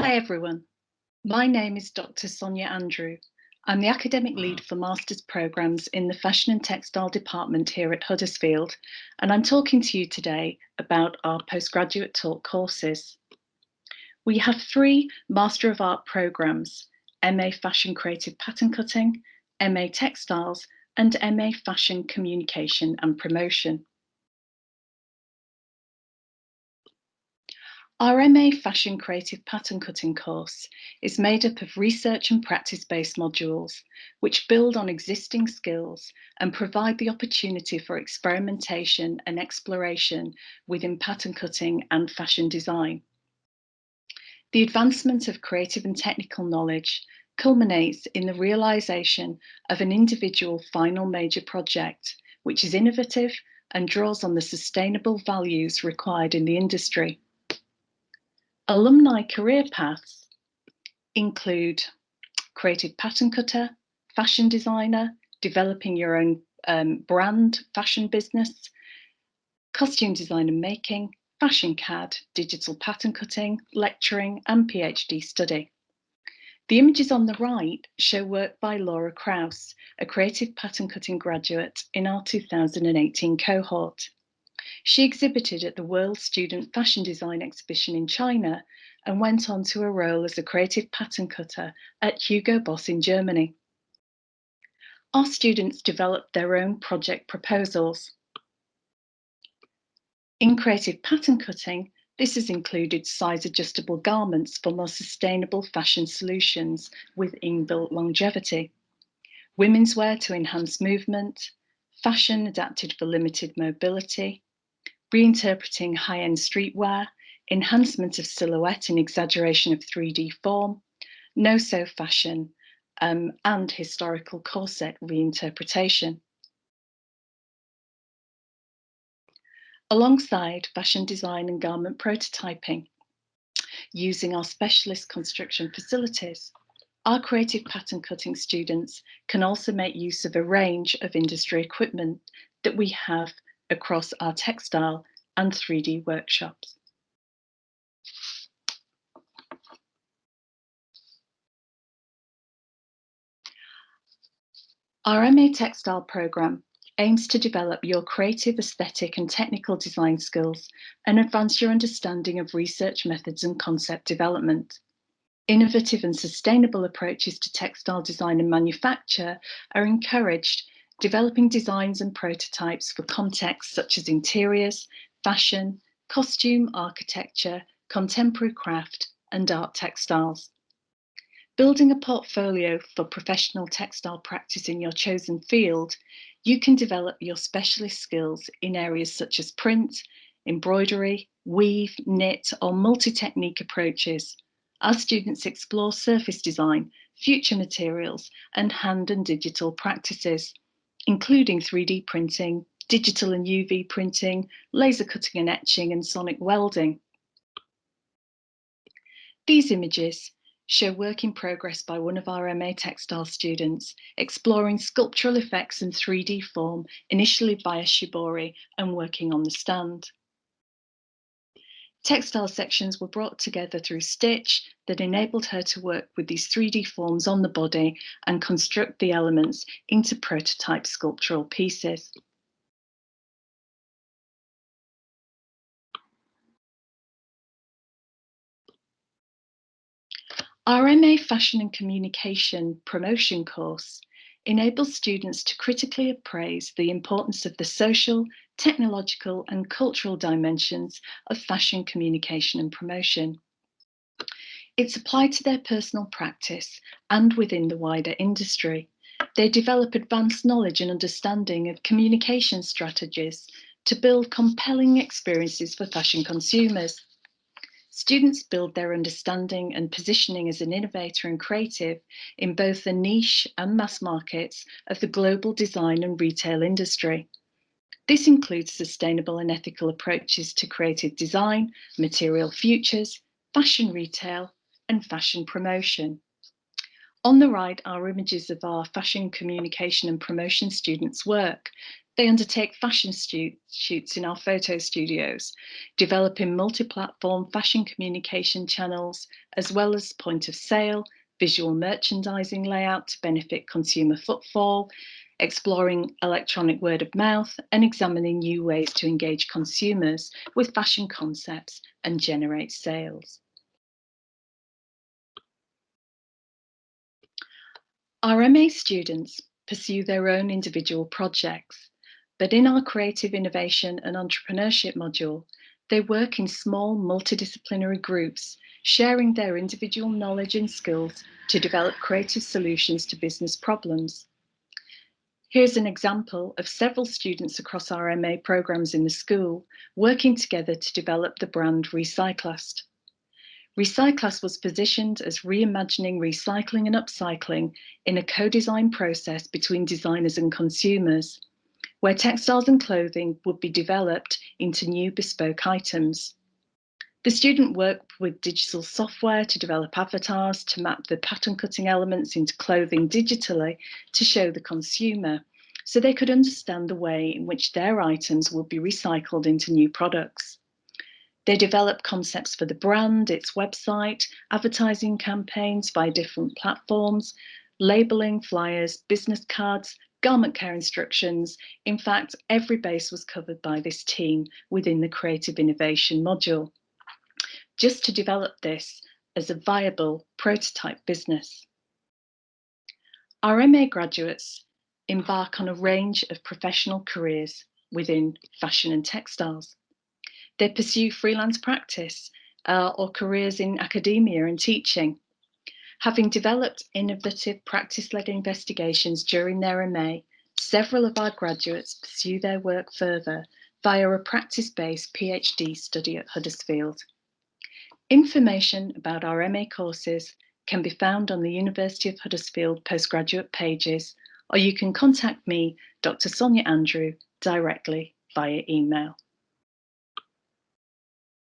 Hi everyone, my name is Dr. Sonia Andrew. I'm the academic lead for master's programmes in the Fashion and Textile department here at Huddersfield, and I'm talking to you today about our postgraduate taught courses. We have three Master of Art programmes: MA Fashion Creative Pattern Cutting, MA Textiles, and MA Fashion Communication and Promotion. Our MA Fashion Creative Pattern Cutting course is made up of research and practice-based modules which build on existing skills and provide the opportunity for experimentation and exploration within pattern cutting and fashion design. The advancement of creative and technical knowledge culminates in the realisation of an individual final major project which is innovative and draws on the sustainable values required in the industry. Alumni career paths include creative pattern cutter, fashion designer, developing your own brand fashion business, costume design and making, fashion CAD, digital pattern cutting, lecturing, and PhD study. The images on the right show work by Laura Krause, a creative pattern cutting graduate in our 2018 cohort. She exhibited at the World Student Fashion Design Exhibition in China and went on to a role as a creative pattern cutter at Hugo Boss in Germany. Our students developed their own project proposals. In creative pattern cutting, this has included size adjustable garments for more sustainable fashion solutions with inbuilt longevity, women's wear to enhance movement, fashion adapted for limited mobility, reinterpreting high-end streetwear, enhancement of silhouette and exaggeration of 3D form, no-sew fashion, and historical corset reinterpretation. Alongside fashion design and garment prototyping, using our specialist construction facilities, our creative pattern cutting students can also make use of a range of industry equipment that we have across our textile and 3D workshops. Our MA Textile programme aims to develop your creative, aesthetic and technical design skills and advance your understanding of research methods and concept development. Innovative and sustainable approaches to textile design and manufacture are encouraged, developing designs and prototypes for contexts such as interiors, fashion, costume, architecture, contemporary craft and art textiles. Building a portfolio for professional textile practice in your chosen field, you can develop your specialist skills in areas such as print, embroidery, weave, knit, or multi-technique approaches. Our students explore surface design, future materials, and hand and digital practices, including 3D printing, digital and UV printing, laser cutting and etching, and sonic welding. These images show work in progress by one of our MA Textile students, exploring sculptural effects in 3D form, initially via shibori and working on the stand. Textile sections were brought together through stitch that enabled her to work with these 3D forms on the body and construct the elements into prototype sculptural pieces. Our MA Fashion and Communication Promotion course enables students to critically appraise the importance of the social, technological, and cultural dimensions of fashion communication and promotion. It's applied to their personal practice and within the wider industry. They develop advanced knowledge and understanding of communication strategies to build compelling experiences for fashion consumers. Students build their understanding and positioning as an innovator and creative in both the niche and mass markets of the global design and retail industry. This includes sustainable and ethical approaches to creative design, material futures, fashion retail, and fashion promotion. On the right are images of our fashion communication and promotion students' work They undertake fashion shoots in our photo studios, developing multi-platform fashion communication channels, as well as point of sale, visual merchandising layout to benefit consumer footfall, exploring electronic word of mouth, and examining new ways to engage consumers with fashion concepts and generate sales. Our MA students pursue their own individual projects, but in our Creative Innovation and Entrepreneurship module, they work in small multidisciplinary groups, sharing their individual knowledge and skills to develop creative solutions to business problems. Here's an example of several students across our MA programs in the school working together to develop the brand Recyclast. Recyclast was positioned as reimagining recycling and upcycling in a co-design process between designers and consumers, where textiles and clothing would be developed into new bespoke items. The student worked with digital software to develop avatars to map the pattern cutting elements into clothing digitally to show the consumer, so they could understand the way in which their items would be recycled into new products. They develop concepts for the brand, its website, advertising campaigns via different platforms, labeling, flyers, business cards, garment care instructions. In fact, every base was covered by this team within the Creative Innovation module, just to develop this as a viable prototype business. Our MA graduates embark on a range of professional careers within fashion and textiles. They pursue freelance practice or careers in academia and teaching. Having developed innovative practice-led investigations during their MA, several of our graduates pursue their work further via a practice-based PhD study at Huddersfield. Information about our MA courses can be found on the University of Huddersfield postgraduate pages, or you can contact me, Dr. Sonia Andrew, directly via email.